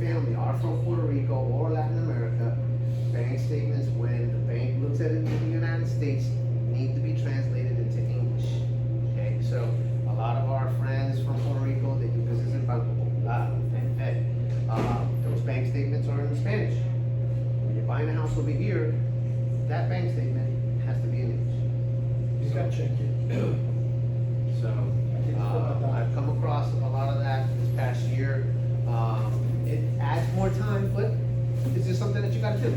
family are from Puerto Rico or Latin America, bank statements, when the bank looks at it in the United States, need to be translated into English. Okay, so a lot of our friends from Puerto Rico, they do business in Banco Popular, Fed. Those bank statements are in Spanish. When you're buying a house over here, that bank statement has to be in English. You got check it. So, I've come across a lot of that this past year. It adds more time, but it's just something that you gotta do.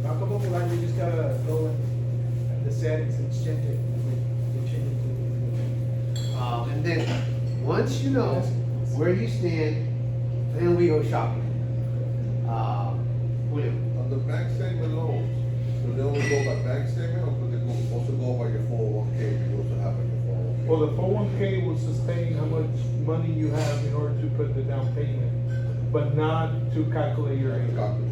Banco Popular, you just gotta go and the settings and change it. We change it to. And then, once you know where you stand, then we go shopping. Julio. On the bank statement loans, do they only go by bank statement or could they also go by your 401k? You also have in your 401k? Well, the 401k will sustain how much money you have in order to put the down payment, but not to calculate your income.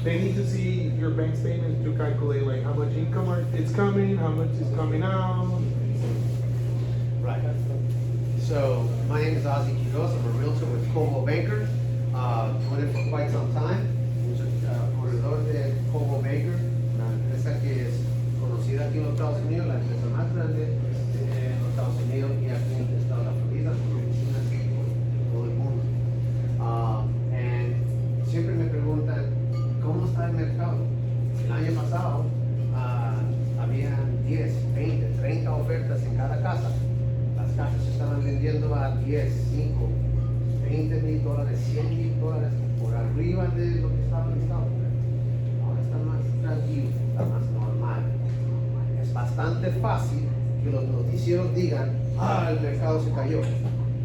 They need to see your bank statement to calculate like how much income it's coming, how much is coming out. Right. So, my name is Ozzy Quiroz. I'm a realtor with Cobo Banker. Doing it for quite some time. Corredor de Cobo Banker, una empresa que es conocida aquí en los Estados Unidos, la empresa más grande en los Estados Unidos y aquí en el estado de la Florida, con oficinas por todo el mundo. And siempre me preguntan, ¿cómo está el mercado? El año pasado habían 10, 20, 30 ofertas en cada casa. Las casas se estaban vendiendo a 10, 5, $20,000, $100,000 por arriba de lo que estaba listado. Ahora está más tranquilo, está más normal. Es bastante fácil que los noticieros digan, el mercado se cayó.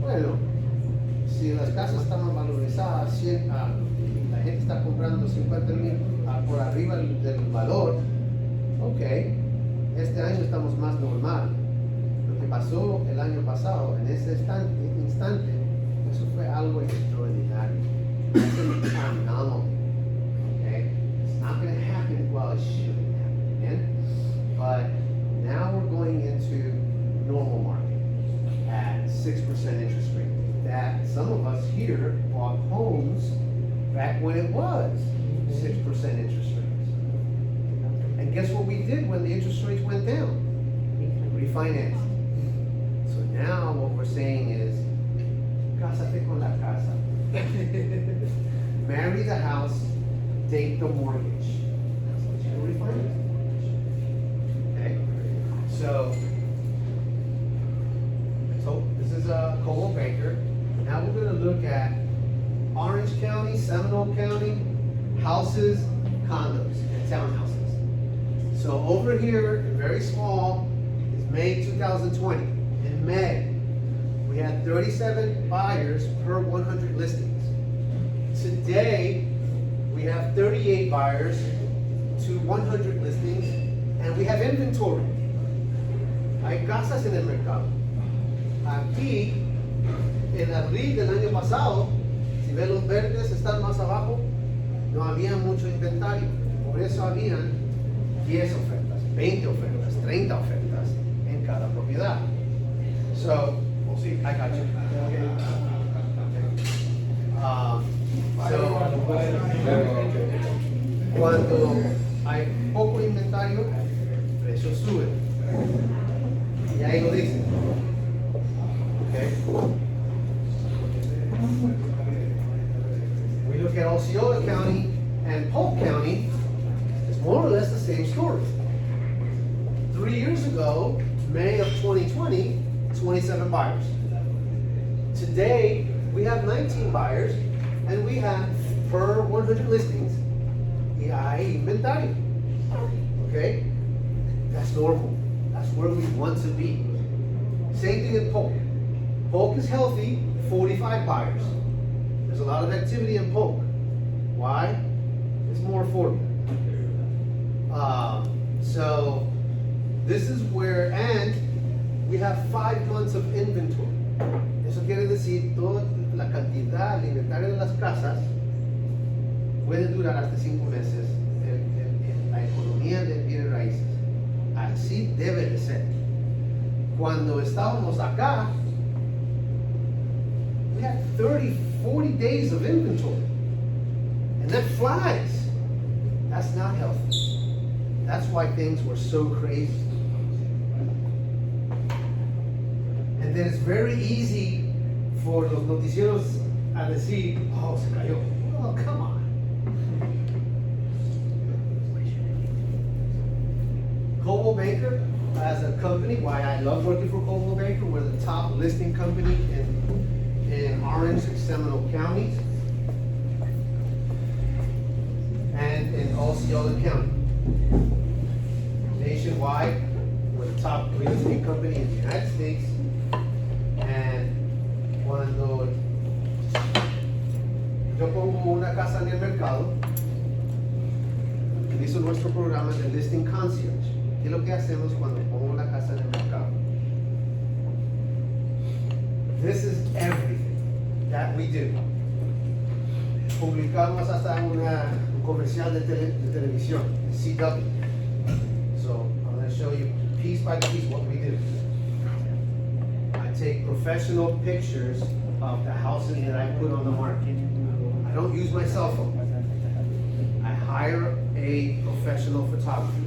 Bueno, si las casas estaban valorizadas, y la gente está comprando 50,000 por arriba del valor, ok, este año estamos más normal. Lo que pasó el año pasado, en ese instante, eso fue algo extraordinario. It's an anomaly. Okay? It's not going to happen, well, it shouldn't happen again. But now we're going into normal market at 6% interest rate. That some of us here bought homes back when it was 6% interest rates. And guess what we did when the interest rates went down? Refinanced. So now what we're saying is, cásate con la casa. Marry the house, date the mortgage. That's what you refinance. Okay? So this is a Cobo Banker. Now we're gonna look at Orange County, Seminole County, houses, condos, and townhouses. So over here, very small, is May 2020. In May, we had 37 buyers per 100 listings. Today, we have 38 buyers to 100 listings, and we have inventory. Hay casas en el mercado. Aquí, en abril del año pasado, si ven los verdes están más abajo, no había mucho inventario. Por eso habían 10 ofertas, 20 ofertas, 30 ofertas en cada propiedad. So, we'll see, I got you. Cuando hay poco inventario, el precio sube. Y ahí lo dice. Okay. We look at Osceola County and Polk County, it's more or less the same story. 3 years ago, May of 2020, 27 buyers. Today, we have 19 buyers, and we have per 100 listings, y hay inventario. Okay? That's normal. That's where we want to be. Same thing in Polk. Polk is healthy, 45 buyers. There's a lot of activity in Polk. Why? It's more affordable. So this is where, and we have 5 months of inventory. Eso quiere decir toda la cantidad, el inventario de las casas puede durar hasta 5 meses en la economía de bienes raíces. Así debe de ser. Cuando estábamos acá, we had 30, 40 days of inventory. that flies. That's not healthy. That's why things were so crazy. And then it's very easy for los noticieros a decir, oh, se cayó. Oh, come on. Coldwell Banker, as a company, why I love working for Coldwell Banker, we're the top listing company in Orange and Seminole counties, and in Osceola County. Nationwide, we're the top real estate company in the United States, and cuando yo pongo una casa en el mercado, utilizo nuestro programa de Listing Concierge. ¿Qué es lo que hacemos cuando pongo una casa en el mercado? This is everything that we do. Publicamos hasta un comercial de televisión, CW. So I'm going to show you piece by piece what we do. I take professional pictures of the houses that I put on the market. I don't use my cell phone. I hire a professional photographer.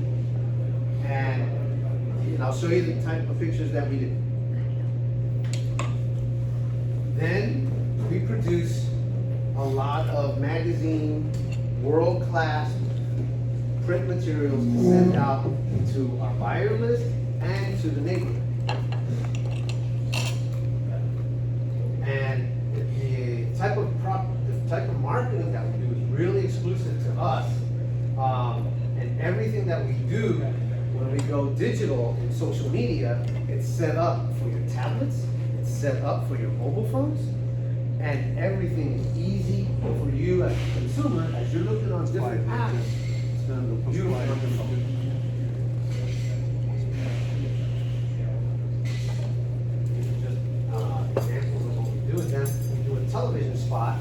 And I'll show you the type of pictures that we do. Then we produce a lot of magazine, world-class print materials to send out to our buyer list and to the neighborhood. And the type of marketing that we do is really exclusive to us. And everything that we do when we go digital in social media, it's set up for your tablets, it's set up for your mobile phones, and everything is easy for you as a consumer, as you're looking on different apps, it's gonna look beautiful on your phone. These are just examples of what we do, and then we do a television spot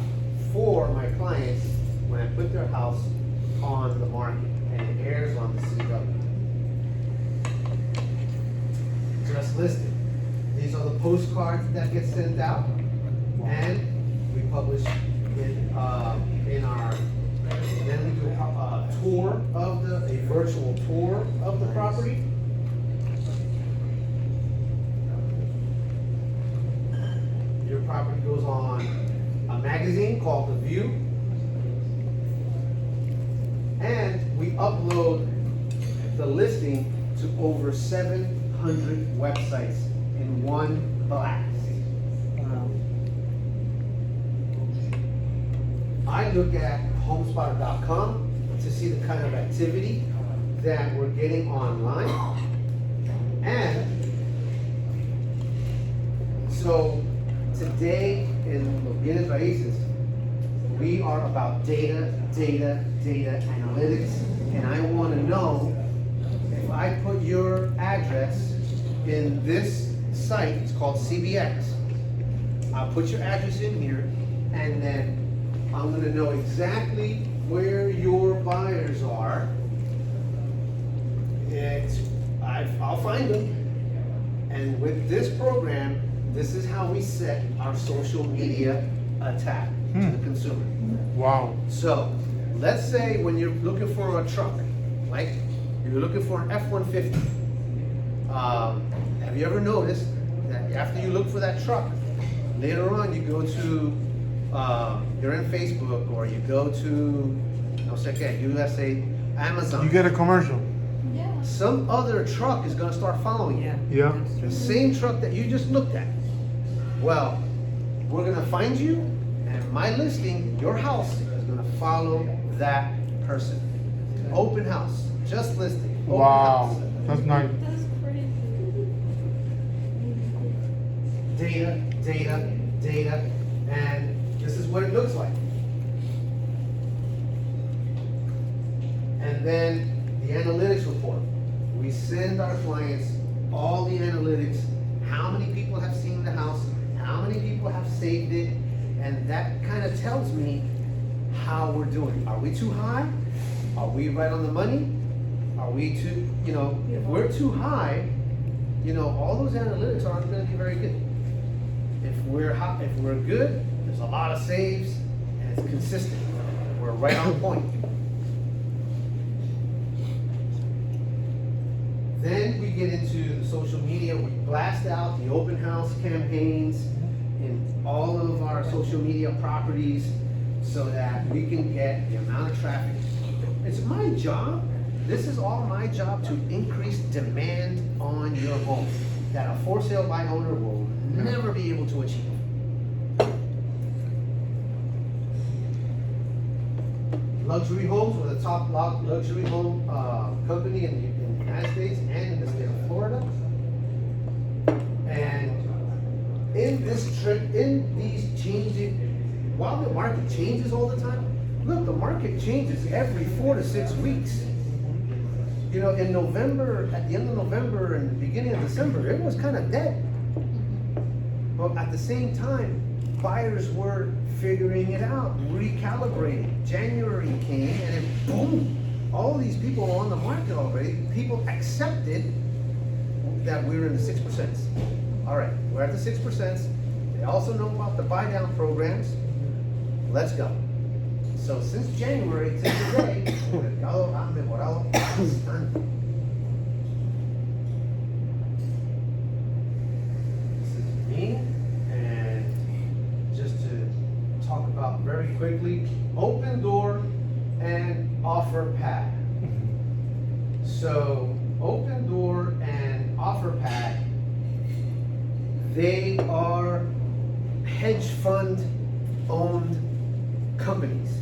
for my clients when I put their house on the market, and it airs on the CW. Just listed. These are the postcards that get sent out, and we publish in our. Then we do a tour of a virtual tour of the property. Your property goes on a magazine called The View, and we upload the listing to over 700 websites in one blast. I look at homespotter.com to see the kind of activity that we're getting online. And so today in Los Bienes Raíces, we are about data analytics, and I want to know if I put your address in this site, it's called CBX. I'll put your address in here, and then I'm gonna know exactly where your buyers are. I'll find them. And with this program, this is how we set our social media attack to the consumer. Wow. So, let's say when you're looking for a truck, like you're looking for an F-150. Have you ever noticed that after you look for that truck, later on you go to, you're in Facebook or you go to, no sé qué, USA, Amazon. You get a commercial. Yeah. Some other truck is gonna start following you. Yeah. The same truck that you just looked at. Well, we're gonna find you, and my listing, your house, is gonna follow that person. Open house, just listing. Open Wow. house. That's nice. That's crazy. Data, and this is what it looks like. And then the analytics report. We send our clients all the analytics, how many people have seen the house, how many people have saved it, and that kind of tells me how we're doing. Are we too high? Are we right on the money? Are we too, if we're too high, all those analytics aren't gonna be very good. If we're good, there's a lot of saves, and it's consistent. If we're right on point. Then we get into the social media, we blast out the open house campaigns in all of our social media properties so that we can get the amount of traffic. It's my job, this is all my job, to increase demand on your home that a for sale by owner will never be able to achieve. Luxury Homes, we're the top luxury home company in the United States and in the state of Florida. And in these changing, while the market changes all the time, look, the market changes every 4 to 6 weeks. You know, in November, at the end of November and the beginning of December, it was kind of dead. But at the same time, buyers were figuring it out, recalibrating. January came and then boom, all these people on the market already. People accepted that we were in the 6%. All right, we're at the 6%. They also know about the buy down programs. Let's go. So since January to today, el mercado ha mejorado bastante. This is me, and just to talk about very quickly, Open Door and OfferPad. So Open Door and OfferPad, they are hedge fund owned companies.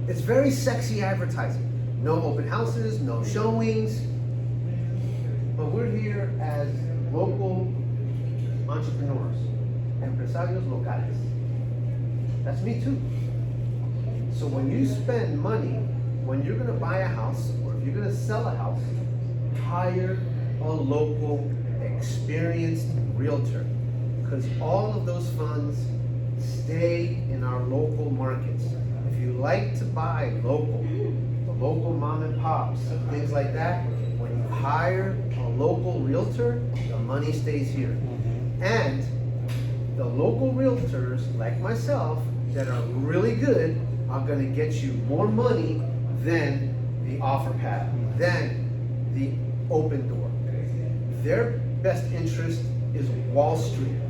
It's very sexy advertising. No open houses, no showings. But we're here as local entrepreneurs, empresarios locales. That's me too. So when you spend money, when you're gonna buy a house, or if you're gonna sell a house, hire a local, experienced realtor. Because all of those funds stay in our local markets. If you like to buy local, the local mom and pops, things like that, when you hire a local realtor, the money stays here. And the local realtors, like myself, that are really good, are gonna get you more money than the OfferPad, than the Open Door. Their best interest is Wall Street.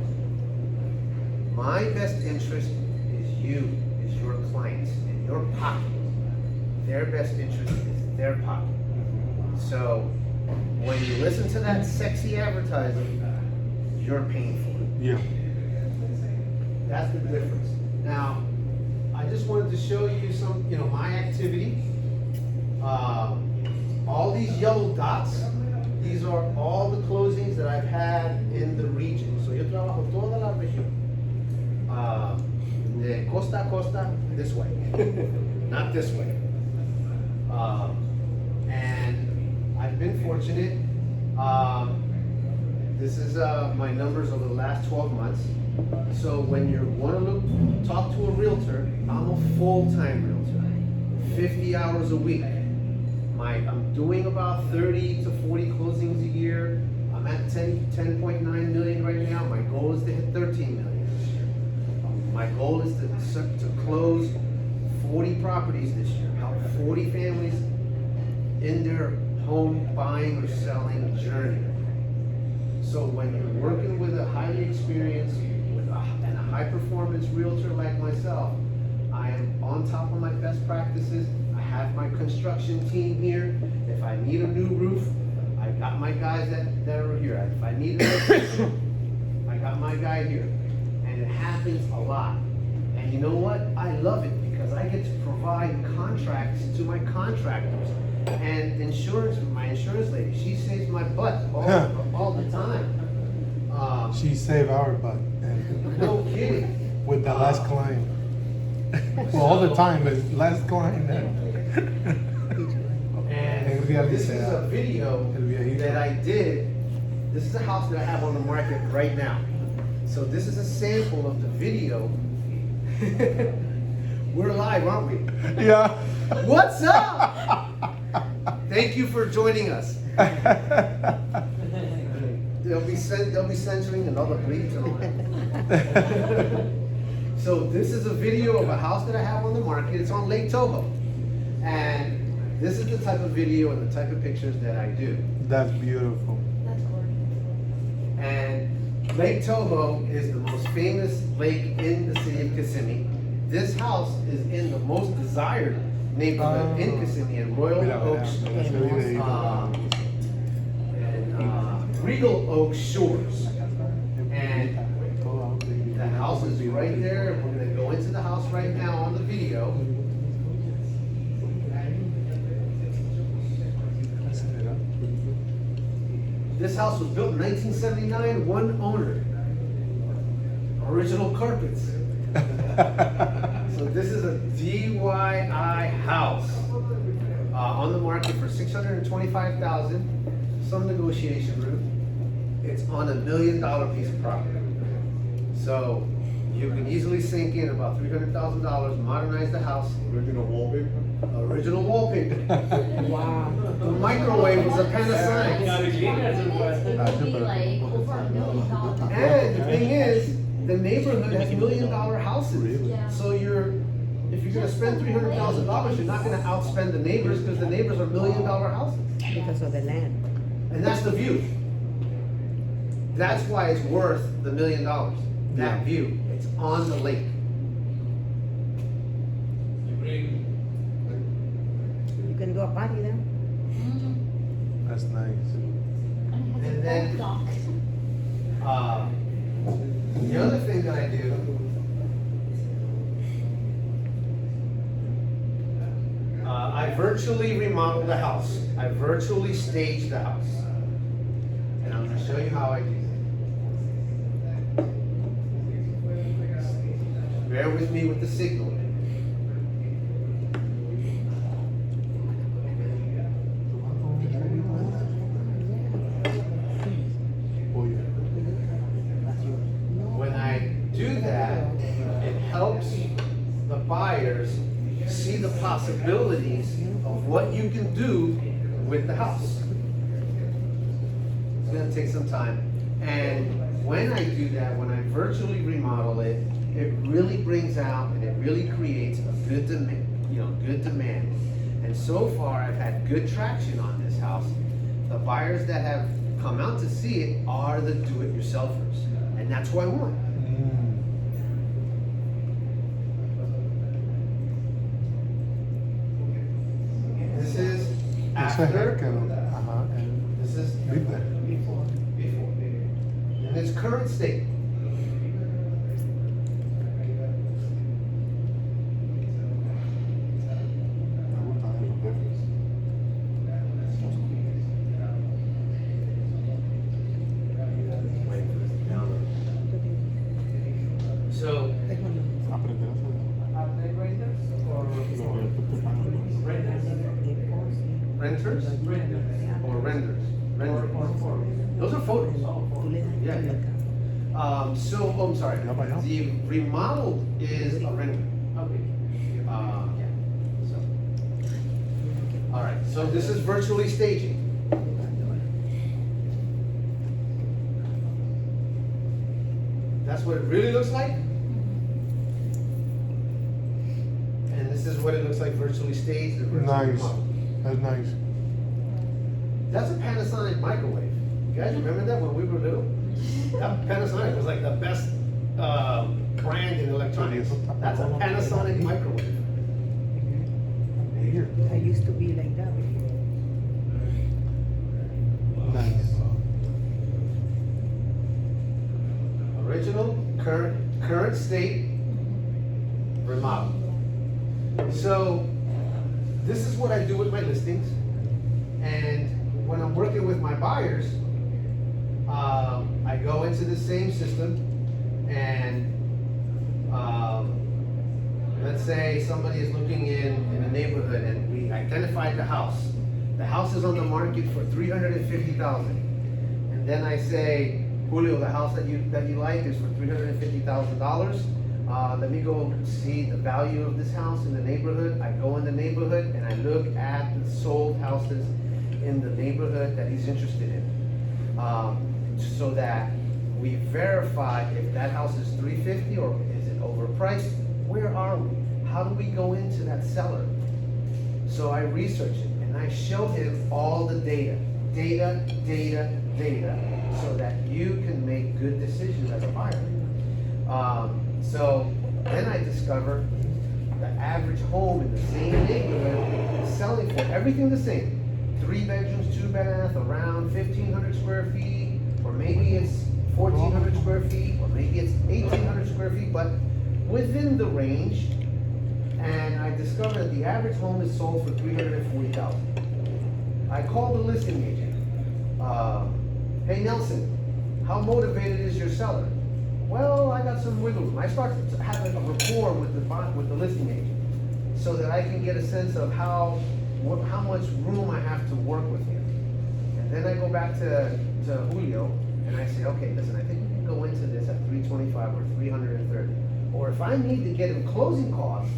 My best interest is you, is your clients, in your pocket. Their best interest is their pocket. So when you listen to that sexy advertising, you're paying for it. Yeah. That's the difference. Now, I just wanted to show you some, my activity. All these yellow dots, these are all the closings that I've had in the region. So yo trabajo toda la región. De costa a costa, this way, not this way. And I've been fortunate. This is my numbers over the last 12 months. So when you want to talk to a realtor, I'm a full-time realtor, 50 hours a week. I'm doing about 30 to 40 closings a year. I'm at 10.9 million right now. My goal is to hit 13 million this year. My goal is to close 40 properties this year, help 40 families in their home buying or selling journey. So when you're working with a highly experienced and a high performance realtor like myself, I am on top of my best practices. I have my construction team here. If I need a new roof, I got my guys that are here. If I need an electrician, I got my guy here. And it happens a lot. And you know what? I love it because I get to provide contracts to my contractors. And insurance, my insurance lady, she saves my butt all the time. She saved our butt. No kidding. With the last client. Well, all the time, but last client. And this is a video that I did. This is a house that I have on the market right now. So this is a sample of the video. We're live, aren't we? Yeah. What's up? Thank you for joining us. They'll be censoring another bleep and all that. So this is a video of a house that I have on the market. It's on Lake Toho. And this is the type of video and the type of pictures that I do. That's beautiful. That's gorgeous. And Lake Toho is the most famous lake in the city of Kissimmee. This house is in the most desired neighborhood in Kissimmee, in Royal Mira, mira, Oaks, mira ese videíto. and Regal Oaks Shores. And the house is right there. We're gonna go into the house right now on the video. This house was built in 1979, one owner. Original carpets. So this is a DIY house, on the market for $625,000, some negotiation room. It's on $1 million piece of property. So you can easily sink in about $300,000, modernize the house, Original wallpaper. original wallpaper. Wow. The microwave was a Panasonic. It's be like over $1 million. And the thing is, the neighborhood has $1 million houses. Yeah. So if you're gonna spend $300,000, you're not gonna outspend the neighbors, because the neighbors are $1 million houses. Because of the land. And that's the view. That's why it's worth the $1 million. That view, it's on the lake. You can do a party there. That's nice. And then- The other thing that I do, I virtually remodel the house. I virtually stage the house. And I'm gonna show you how I do that. Bear with me with the signal. When I do that, it helps the buyers see the possibilities of what you can do with the house. It's gonna take some time. And when I do that, when I virtually remodel it, it really brings out and it really creates a good demand, good demand. And so far, I've had good traction on this house. The buyers that have come out to see it are the do-it-yourselfers. And that's who I want. This is after, this is before. In its current state. So, renters or renders? Renders. Those are photos. Yeah. I'm sorry. The remodeled is a render. All right, so this is virtually staging. That's what it really looks like. And this is what it looks like virtually staged and virtually Nice. remodeled. That's nice. That's a Panasonic microwave. You guys remember that when we were little? That Panasonic was like the best brand in electronics. That's a Panasonic microwave. Here. I used to be like that. Nice. Original, current state, remodel. So this is what I do with my listings. And when I'm working with my buyers, I go into the same system and let's say somebody is looking in a neighborhood and we identified the house. The house is on the market for $350,000. And then I say, Julio, the house that you like is for $350,000. Let me go see the value of this house in the neighborhood. I go in the neighborhood and I look at the sold houses in the neighborhood that he's interested in. So that we verify if that house is $350,000 or is it overpriced? Where are we? How do we go into that seller? So I research it and I show him all the data, so that you can make good decisions as a buyer. So then I discover the average home in the same neighborhood is selling for everything the same. 3 bedrooms, 2 bath, around 1,500 square feet, or maybe it's 1,400 square feet, or maybe it's 1,800 square feet, but within the range. And I discovered that the average home is sold for $340,000. I called the listing agent. Hey Nelson, how motivated is your seller? Well, I got some wiggle room. I started having a rapport with the listing agent, so that I can get a sense of how much room I have to work with him. And then I go back to Julio and I say, okay, listen, I think we can go into this at 325 or 330. Or if I need to get him closing costs,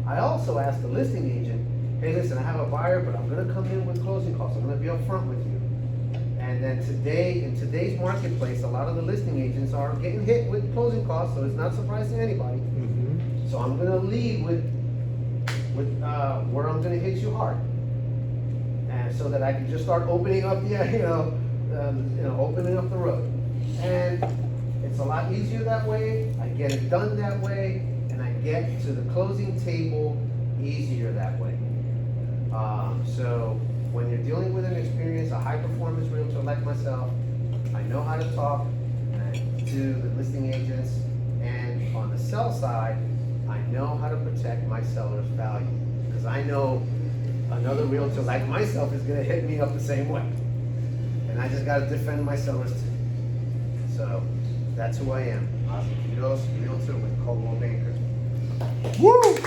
I also ask the listing agent, hey, listen, I have a buyer, but I'm gonna come in with closing costs. I'm gonna be upfront with you. And then in today's marketplace, a lot of the listing agents are getting hit with closing costs, so it's not surprising to anybody. Mhm. So I'm gonna lead with where I'm gonna hit you hard. And so that I can just start opening up opening up the road. And it's a lot easier that way. I get it done that way, and I get to the closing table easier that way. So when you're dealing with an experience, a high-performance realtor like myself, I know how to talk to the listing agents, and on the sell side, I know how to protect my seller's value, because I know another realtor like myself is gonna hit me up the same way. And I just gotta defend my sellers too. So, that's who I am. Ozzie Quiroz, realtor with Coldwell Banker. Woo!